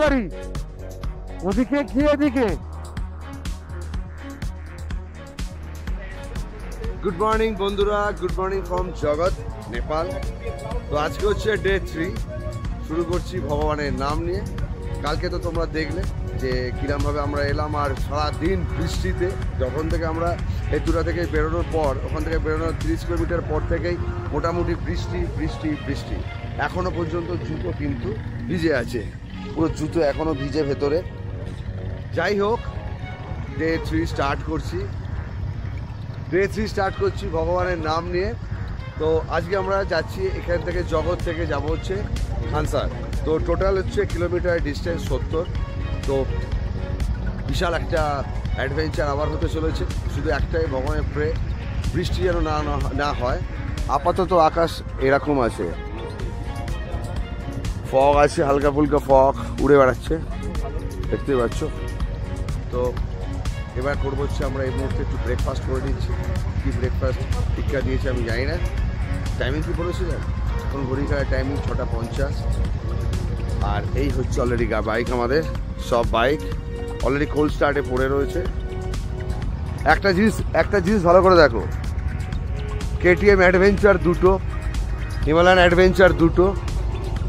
গাড়ি ওদিকে কি এদিকে। গুড মর্নিং বন্ধুরা, গুড মর্নিং ফ্রম জগৎ নেপাল। তো আজকে হচ্ছে ডে 3, শুরু করছি ভগবানের নাম নিয়ে। কালকে তো তোমরা দেখলে যে কিরমভাবে আমরা এলাম, আর সারাদিন বৃষ্টিতে। যখন থেকে আমরা এতুরা থেকে বেরোনোর পর, ওখান থেকে বেরোনোর 30 কিলোমিটার পর থেকেই মোটামুটি বৃষ্টি বৃষ্টি বৃষ্টি। এখনো পর্যন্ত জুতো কিন্তু ভিজে আছে, পুরো জুতো এখনো ভিজে ভেতরে। যাই হোক, ডে 3 স্টার্ট করছি ভগবানের নাম নিয়ে। তো আজকে আমরা যাচ্ছি এখান থেকে, জগৎ থেকে যাব হচ্ছে খানসার। তো টোটাল হচ্ছে কিলোমিটার ডিস্টেন্স 70। তো বিশাল একটা অ্যাডভেঞ্চার আবার হতে চলেছে। শুধু একটাই ভগবানের প্রে, বৃষ্টি যেন না হয়। আপাতত আকাশ এরকম আছে, ফগ আছে, হালকা ফুলকা ফগ উড়ে বেড়াচ্ছে, দেখতে পাচ্ছ। তো এবার করবো হচ্ছে আমরা এই মুহূর্তে একটু ব্রেকফাস্ট করে নিচ্ছি। কি ব্রেকফাস্ট টিক্কা দিয়েছে আমি জানি না। টাইমিং কি বলেছিলেন? এখন ঘড়ি খেলার টাইমিং 6:50। আর এই হচ্ছে অলরেডি বাইক, আমাদের সব বাইক অলরেডি কোল্ড স্টার্টে পড়ে রয়েছে। একটা জিনিস ভালো করে দেখো, কেটিএম অ্যাডভেঞ্চার 2টো, হিমালয়ান অ্যাডভেঞ্চার 2টো,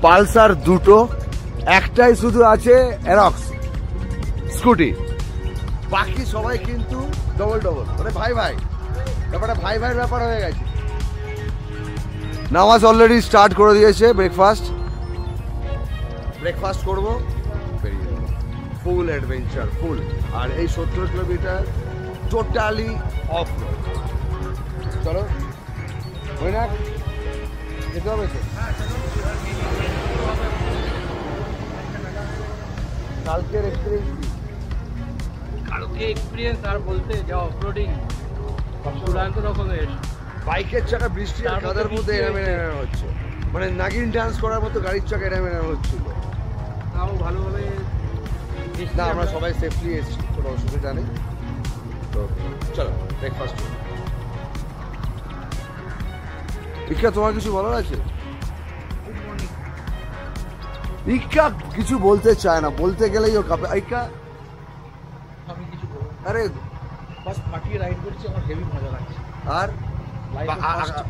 পালসার 2টো, একটাই শুধু আছে অ্যারক্স স্কুটি। বাকি সবাই কিন্তু ডবল মানে ভাই ব্যাপারটা ভাই ব্যাপার হয়ে গেছে। নামাজ অলরেডি স্টার্ট করে দিয়েছে। ব্রেকফাস্ট করবো, বেরিয়ে যাবো। ফুল অ্যাডভেঞ্চার, ফুল। আর এই 70 কিলোমিটার টোটালি অফ রোড। চলো হয় না, যেতে হবে তো। কালকের এক্সপিরিয়েন্স আর বলতে যা অফরোডিং চূড়ান্ত রকমের। বাইকের চাকা বৃষ্টি আর কাদার মধ্যে এরামে হচ্ছে, মানে নাগিন ডান্স করার মতো গাড়ির চাকা এরামে হচ্ছিল। তাও ভালোভাবে না, আমরা সবাই সেফলি এসেছি, কোনো অসুবিধা নেই। তো চলো ব্রেকফাস্ট। ইকা, তোমার কিছু বলার আছে? ইকা কিছু বলতে চায় না, বলতে গেলেই ও কাঁপে। ইকা আমি কিছু বলবো, আরে বাস ফাটিয়ে রাইড করছি, আমার হেভি মজা লাগছে। আর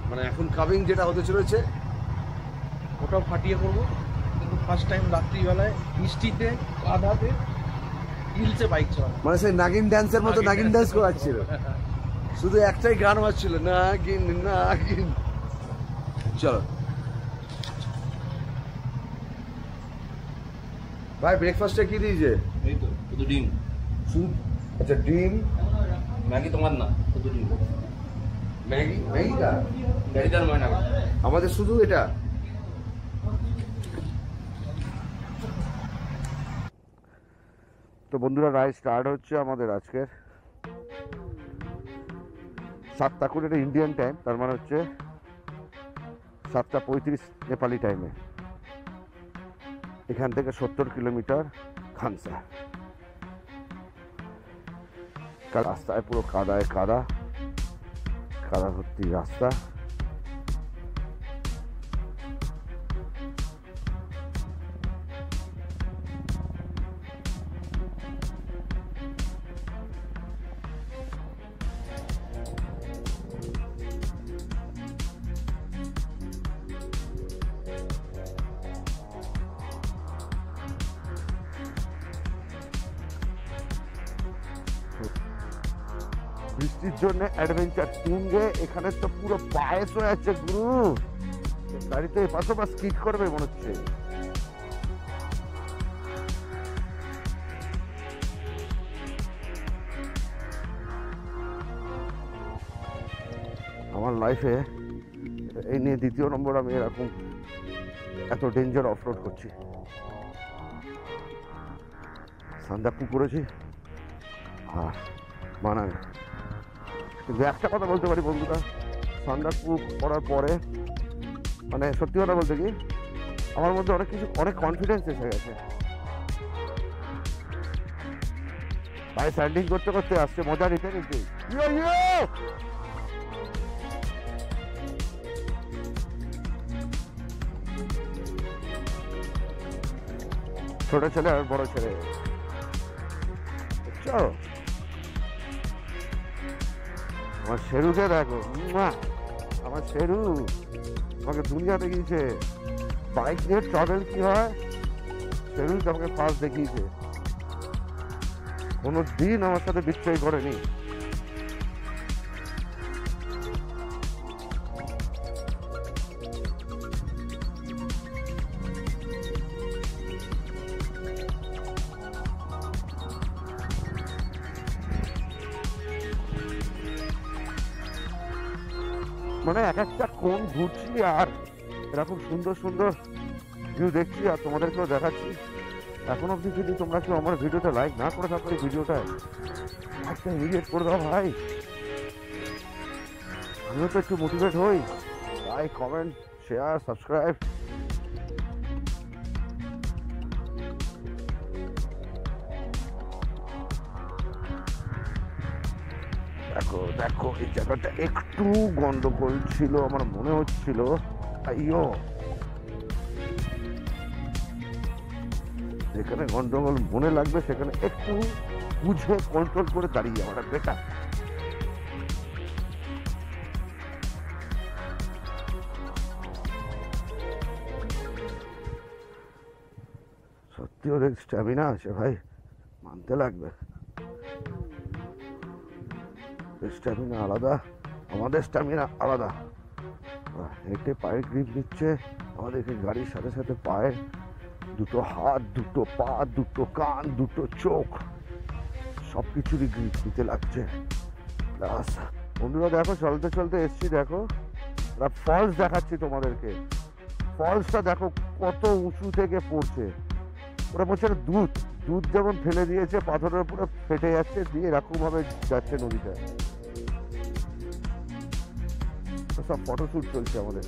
মানে এখন কামিং যেটা হতে চলেছে ওটাও ফাটিয়ে করবো, কিন্তু ফার্স্ট টাইম রাত্রিবেলায় বৃষ্টিতে কাদাতে হিলসে বাইক চালানো, মানে সেই নাগিন ড্যান্সের মতো নাগিন ড্যান্স করাচ্ছিল। শুধু একটাই গান বাজছিল, নাগিন নাগিন। চলো ভাই, ব্রেকফাস্টে কি দিয়েছে? এই তো শুধু ডিম। আচ্ছা, ডিম, ম্যাগি তোমার না, শুধু ডিম। ম্যাগিটা গাড়িদার ময়না আমাদের শুধু এটা। তো বন্ধুরা, রাইড স্টার্ট হচ্ছে আমাদের আজকের 7টা করে, এটা ইন্ডিয়ান টাইম, তার মানে হচ্ছে 7:35 নেপালি টাইমে। এখান থেকে 70 কিলোমিটার খানসা। রাস্তায় পুরো কাদা ভর্তি রাস্তা। বৃষ্টির জন্য অ্যাডভেঞ্চার তুঙ্গে এখানে তো পুরো পায়েস হয়ে আছে গুরু। গাড়িতে এপাশে বা স্কিড করবে মনে হচ্ছে। আমার লাইফে এই নিয়ে 2য় নম্বর আমি এরকম এত ডেঞ্জার অফরোড করছি। সান্দাকপু করেছি আর মানাং। কিন্তু একটা কথা বলতে পারি বন্ধুরা, সান্দাকপু করার পরে মানে সত্যি কথা বলতে কি আমার মধ্যে অনেক কনফিডেন্স এসে গেছে। ভাই স্যান্ডিং করতে আসছে, মজা নিতে নিতে। ছোট ছেলে আর বড় ছেলে, বুঝছো? আমার শেরুকে দেখো, আমার শেরু আমাকে দুনিয়া দেখিয়েছে, বাইক নিয়ে ট্রাভেল কি হয় শেরু আমাকে ফার্স্ট দেখিয়েছে। কোনো দিন আমার সাথে বিক্রয় করেনি। মানে এক একটা কোণ ঘুরছি আর এরকম সুন্দর সুন্দর ভিউ দেখছি আর তোমাদেরকেও দেখাচ্ছি। এখন অব্দি যদি তোমরা কেউ আমার ভিডিওটা লাইক না করে থাকো, এই ভিডিওটায় একটা ইমিডিয়েট করে দাও ভাই, আমিও তো একটু মোটিভেট হই। Like, comment, share, subscribe. দেখো দেখো, এই জায়গাটা একটু গন্ডগোল ছিল আমার মনে হচ্ছিল। আইয়ো, যেখানে গন্ডগোল মনে লাগবে সেখানে একটু বুঝে কন্ট্রোল করে দাঁড়িয়ে যাওয়াটা বেটার। সত্যি ওদের স্ট্যামিনা আছে ভাই, মানতে লাগবে। স্ট্যামিনা আলাদা, আমাদের স্ট্যামিনা আলাদা। হেঁটে পায়ের গ্রিপ দিচ্ছে আমাদেরকে, গাড়ির সাথে সাথে পায়ের দুটো হাত, দুটো পা, দুটো কান, দুটো চোখ, সব কিছুরই গ্রিপ দিতে লাগছে। বন্ধুরা দেখো, চলতে চলতে এসছি, দেখো ফলস দেখাচ্ছি তোমাদেরকে। ফলসটা দেখো কত উঁচু থেকে পড়ছে। ওরা বলছে দুধ দুধ যেমন ফেলে দিয়েছে পাথরের উপরে, ফেটে যাচ্ছে, দিয়ে এরকম ভাবে যাচ্ছে নদীটা। সব ফটোশুট চলছে আমাদের।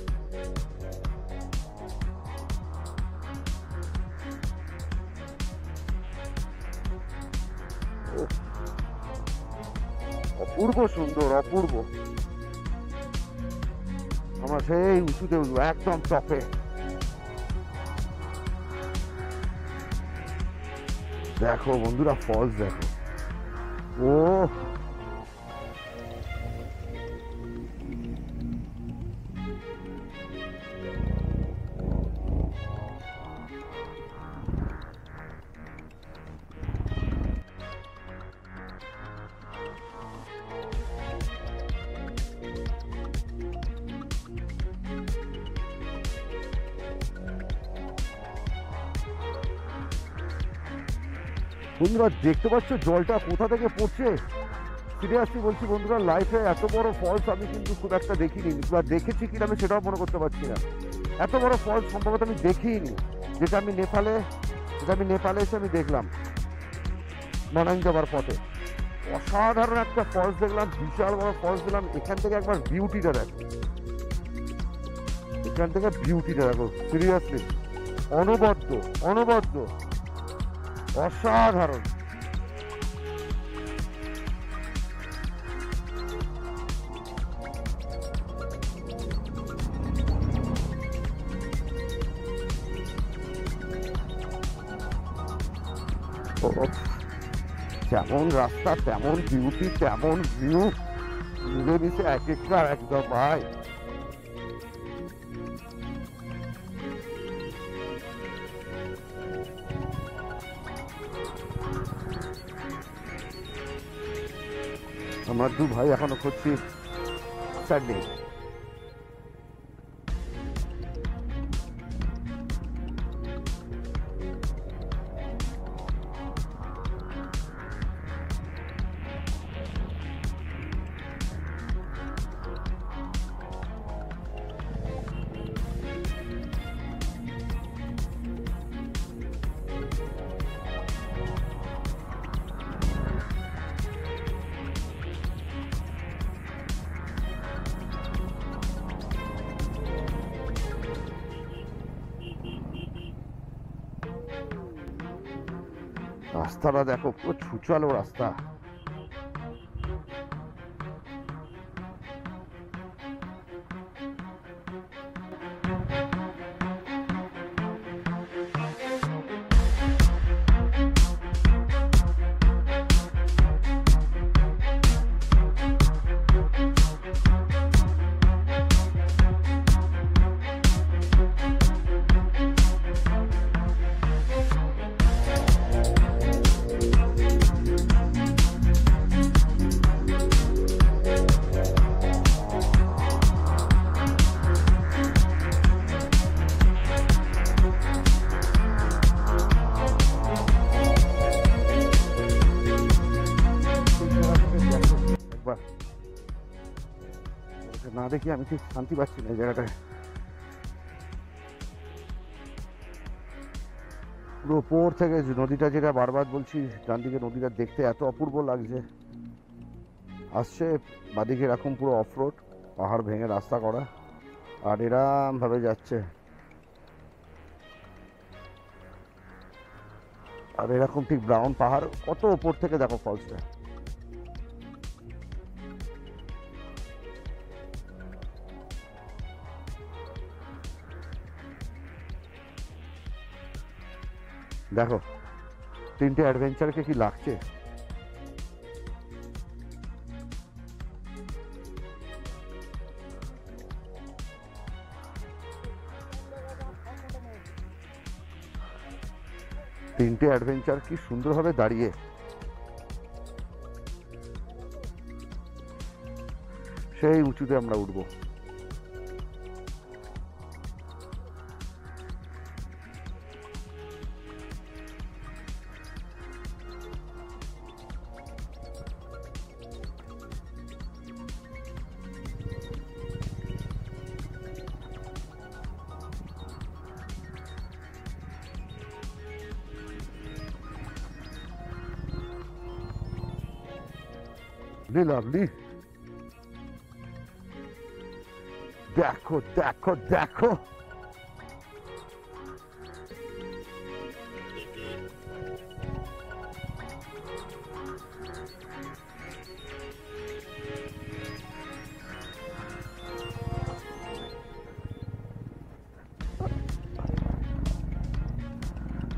অপূর্ব সুন্দর, অপূর্ব। আমরা সেই উঁচুতে উঠবো, একদম টপে। দেখো বন্ধুরা, ফলস দেখো। ও বন্ধুরা দেখতে পাচ্ছ জলটা কোথা থেকে পড়ছে? সিরিয়াসলি বলছি বন্ধুরা, লাইফে এত বড় ফলস আমি কিন্তু খুব একটা দেখিনি, বা দেখেছি কিনা আমি সেটাও মনে করতে পারছি না। এত বড় ফলস সম্ভবত আমি দেখিনি, যেটা আমি নেপালে এসে আমি দেখলাম মনাং যাবার পথে। অসাধারণ একটা ফলস দেখলাম, বিশাল বড় ফলস দেখলাম। এখান থেকে একবার বিউটিটা দেখো, এখান থেকে বিউটিটা দেখো, সিরিয়াসলি অনবদ্য অনবদ্য, অসাধারণ। যেমন রাস্তা তেমন বিউটি, তেমন ভিউ, মিলে মিশে এক একটা একদম ভাই। আমরা দু ভাই এখনো খুঁজছি সানডে। রাস্তাটা দেখো, পুরো ছুচালো রাস্তা। ব্যাপার, না দেখি আমি ঠিক শান্তি পাচ্ছি না এই জায়গাটায়। পুরো ওপর থেকে নদীটা, যেটা বারবার বলছি, ডান দিকে নদীটা দেখতে এত অপূর্ব লাগছে। আসছে বাদিকে এরকম পুরো অফরোড, পাহাড় ভেঙে রাস্তা করা, আর এরম ভাবে যাচ্ছে। আর এরকম ঠিক ব্রাউন পাহাড়, কত ওপর থেকে দেখো ফলসটা। দেখো তিনটে অ্যাডভেঞ্চারকে কি লাগছে। তিনটে অ্যাডভেঞ্চার কি সুন্দরভাবে দাঁড়িয়ে। সেই উঁচুতে আমরা উঠবো। লাভলি, দেখো দেখো দেখো,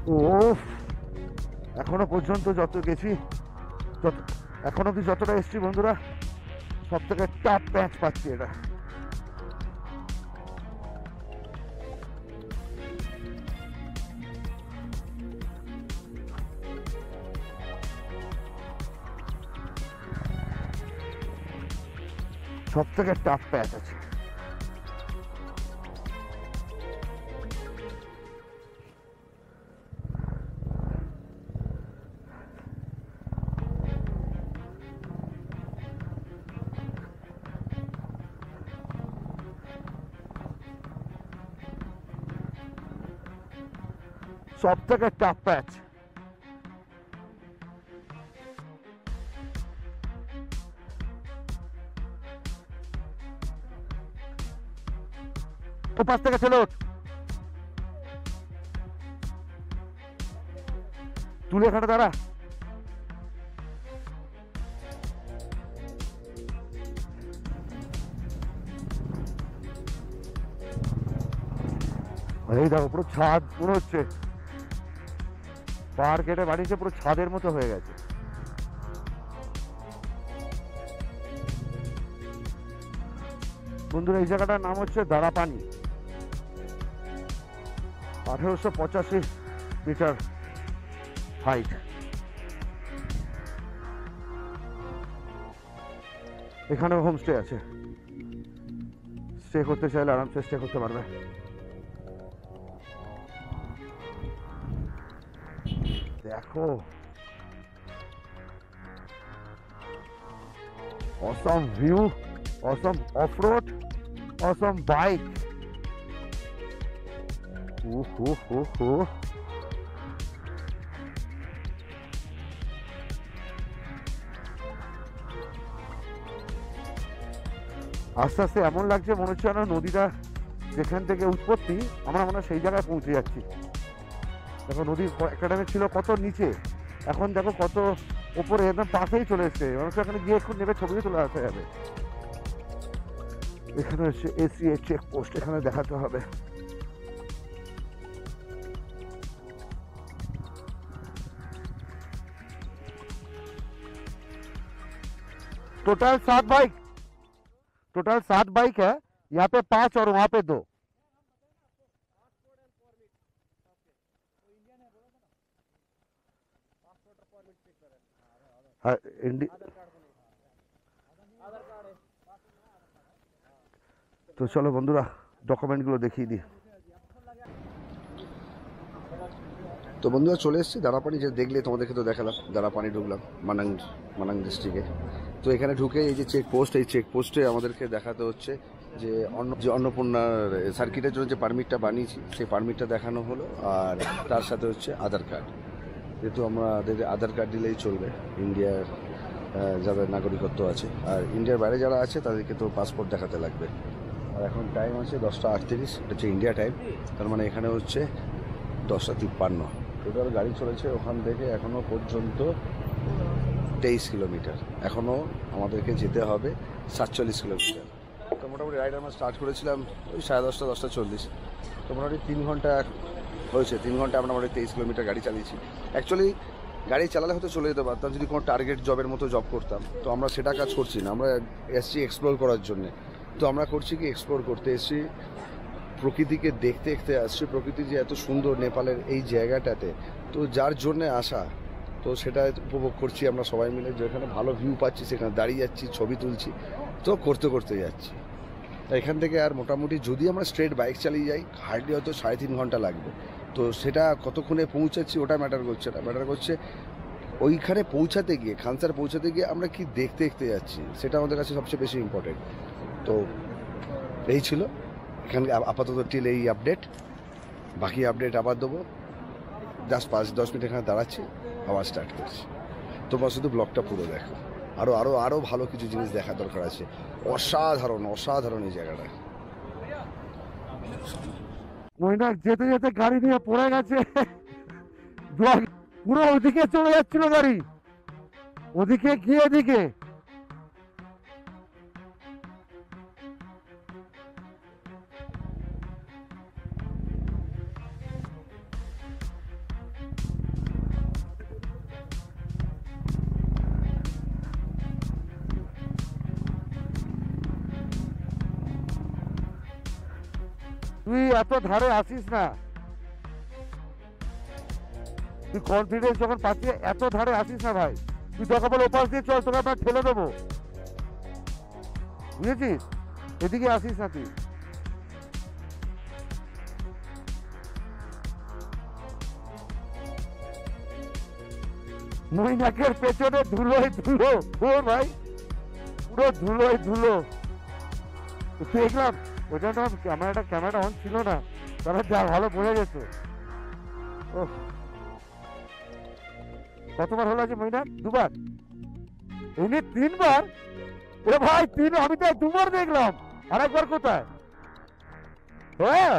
ওফ, এখনো পর্যন্ত যত গেছি, এখন অব্দি যতটা এসছি বন্ধুরা, সব থেকে টাফ প্যাচ পাচ্ছি এটা। সব থেকে টাফ প্যাচ আছে। সব থেকে টাফ প্যাচ। ও পাশ থেকে চলে ওঠ, তুলে এখানে দাঁড়া। এই দেখো পুরো ছাদ মনে হচ্ছে, পাহাড় কেটে বানিয়েছে, পুরো ছাদের মতো হয়ে গেছে। বন্ধুরা এই জায়গাটার নাম হচ্ছে দাঁড়াপানি। 1885 মিটার হাইট। এখানেও হোমস্টে আছে, স্টে করতে চাইলে আরামসে স্টে করতে পারবে। দেখো awesome view, awesome off-road, awesome bike. আস্তে আস্তে এমন লাগছে মনে হচ্ছে যেন নদীটা যেখান থেকে উৎপত্তি, আমরা মনে হয় সেই জায়গায় পৌঁছে যাচ্ছি। দেখো নদী একটা টাইমে ছিল কত নিচে, এখন দেখো কত উপরে, একদম পাশেই চলে এসছে। মানুষ এখানে গিয়ে একটু নেবে ছবি চলে আসা যাবে। এখানে হচ্ছে এসিএ চেক পোস্ট, এখানে দেখাতে হবে। टोटल 7 बाइक, टोटल 7 बाइक है, यहाँ पे 5 और वहाँ पे 2। তো চলো বন্ধুরা ডকুমেন্টগুলো দেখিয়ে দিই। তো তো বন্ধুরা চলে এসেছি দারাপানি, যে দেখলে তোমাদেরকে তো দেখালাম, দারাপানি ঢুকলাম মানাং ডিস্ট্রিক্টে। তো এখানে ঢুকে এই যে চেকপোস্ট, এই চেকপোস্টে আমাদেরকে দেখাতে হচ্ছে যে অন্নপূর্ণার সার্কিটের জন্য যে পারমিটটা বানিয়েছি সেই পারমিটটা দেখানো হলো, আর তার সাথে হচ্ছে আধার কার্ড। যেহেতু আমাদের আধার কার্ড দিলেই চলবে, ইন্ডিয়ার যাদের নাগরিকত্ব আছে, আর ইন্ডিয়ার বাইরে যারা আছে তাদেরকে তো পাসপোর্ট দেখাতে লাগবে। আর এখন টাইম আছে 10:38, এটা হচ্ছে ইন্ডিয়া টাইম, তার মানে এখানে হচ্ছে 10:53। টোটাল গাড়ি চলেছে ওখান থেকে এখনও পর্যন্ত 23 কিলোমিটার, এখনও আমাদেরকে যেতে হবে 47 কিলোমিটার। তো মোটামুটি রাইড আমরা স্টার্ট করেছিলাম ওই 10:30, 10:40। তো মোটামুটি 3 ঘন্টা হয়েছে, 3 ঘন্টা আমরা মোটামুটি 23 কিলোমিটার গাড়ি চালিয়েছি। অ্যাকচুয়ালি গাড়ি চালালে হয়তো চলে যেতে পারতাম যদি কোনো টার্গেট জবের মতো জব করতাম, তো আমরা সেটা কাজ করছি না, আমরা এসছি এক্সপ্লোর করার জন্যে। তো আমরা করছি কি, এক্সপ্লোর করতে এসছি, প্রকৃতিকে দেখতে দেখতে আসছি, প্রকৃতি যে এত সুন্দর নেপালের এই জায়গাটাতে, তো যার জন্যে আসা, তো সেটা উপভোগ করছি আমরা সবাই মিলে। যেখানে ভালো ভিউ পাচ্ছি সেখানে দাঁড়িয়ে যাচ্ছি, ছবি তুলছি, তো করতে করতে যাচ্ছি। এখান থেকে আর মোটামুটি যদি আমরা স্ট্রেট বাইক চালিয়ে যাই হার্ডলি হয়তো 3.5 ঘন্টা লাগবে। তো সেটা কতক্ষণে পৌঁছাচ্ছি ওটা ম্যাটার করছে না, ম্যাটার করছে ওইখানে পৌঁছাতে গিয়ে, খানসার পৌঁছাতে গিয়ে আমরা কি দেখতে দেখতে যাচ্ছি, সেটা আমাদের কাছে সবচেয়ে বেশি ইম্পর্টেন্ট। তো এই ছিল এখানে আপাতত টিল এই আপডেট, বাকি আপডেট আবার দেবো। জাস্ট 5-10 মিনিট এখানে দাঁড়াচ্ছি, আবার স্টার্ট করছি। তোমরা শুধু ব্লগটা পুরো দেখো, আরও আরও আরও ভালো কিছু জিনিস দেখার দরকার আছে। অসাধারণ অসাধারণ এই জায়গাটা। মৈনাক যেতে যেতে গাড়ি নিয়ে পড়ে গেছে, ব্লগ পুরো ওদিকে চলে যাচ্ছিল গাড়ি, ওদিকে গিয়ে এদিকে। তুই এত ধারে আসিস না, তুই কনফিডেন্স যখন পাচ্ছিস এত ধারে আসিস না ভাই। তুই তোকে বলে ওপাশ দিয়ে চল, তোকে আমরা ঠেলে দেবো, বুঝেছিস? এদিকে আসিস না তুই। মৈনাকের পেছনে ধুলোয় ধুলো, ও ভাই পুরো ধুলোয় ধুলো। দেখলাম ওটা তো ক্যামেরাটা অন ছিল না, তাহলে যা ভালো বোঝা যেত। কতবার হলো আছে মৈনাক? 2বার? এমনি 3বার? এ ভাই আমি তো 2বার দেখলাম, আর একবার কোথায়? হ্যাঁ,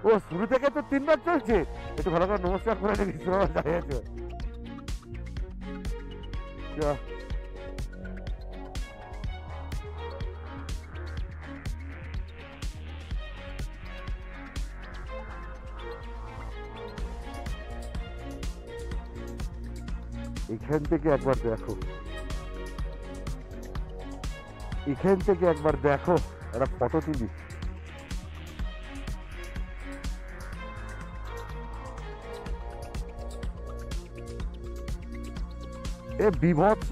ও শুরু থেকে তো 3বার চলছে। একটু ভালো করে নমস্কার করে নিবি, দাঁড়িয়ে আছে। এখান থেকে একবার দেখো, এখান থেকে একবার দেখো, একটা ফটো তুলি। এ বিভৎস,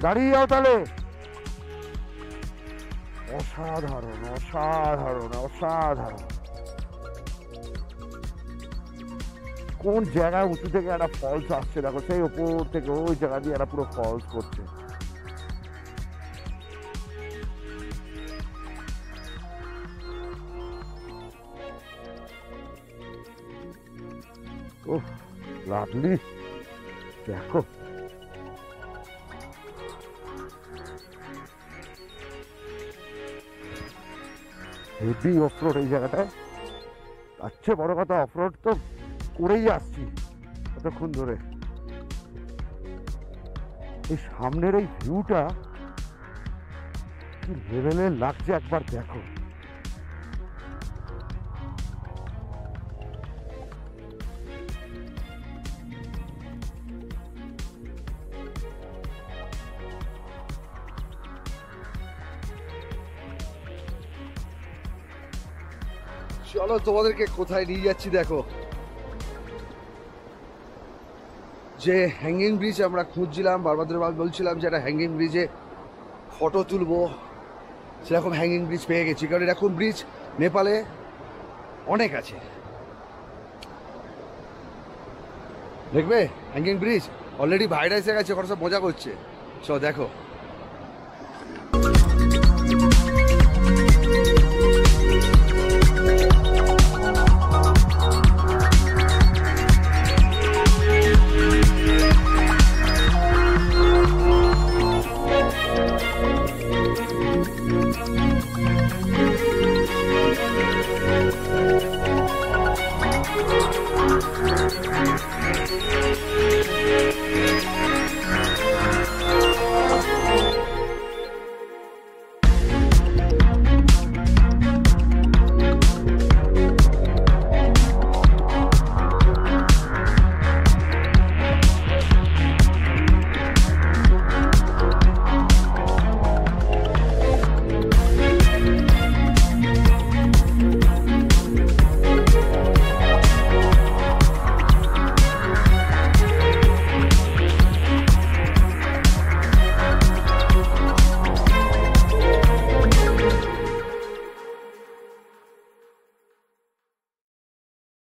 দাঁড়িয়ে যাও তাহলে। অসাধারণ অসাধারণ অসাধারণ। কোন জায়গায় উঁচু থেকে একটা ফলস আসছে দেখো, সেই ওপর থেকে ওই জায়গা দিয়ে একটা পুরো ফলস করছে। ওহ লাভলি, দেখো হেভি অফরোড এই জায়গাটায়। আচ্ছা বড় কথা, অফরোড তো করেই আসছি এতক্ষণ ধরে। এই সামনের এই ভিউটা কি লেভেলের লাগছে একবার দেখো। চলো তোমাদেরকে কোথায় নিয়ে যাচ্ছি দেখো। যে হ্যাঙ্গিং ব্রিজ আমরা খুঁজছিলাম, বারবার বলছিলাম যে একটা হ্যাঙ্গিং ব্রিজে ফটো তুলবো, সেরকম হ্যাঙ্গিং ব্রিজ পেয়ে গেছি, কারণ এরকম ব্রিজ নেপালে অনেক আছে। দেখবে হ্যাঙ্গিং ব্রিজ অলরেডি ভাইরাস হয়ে গেছে, ওখানে সব মজা করছে। দেখো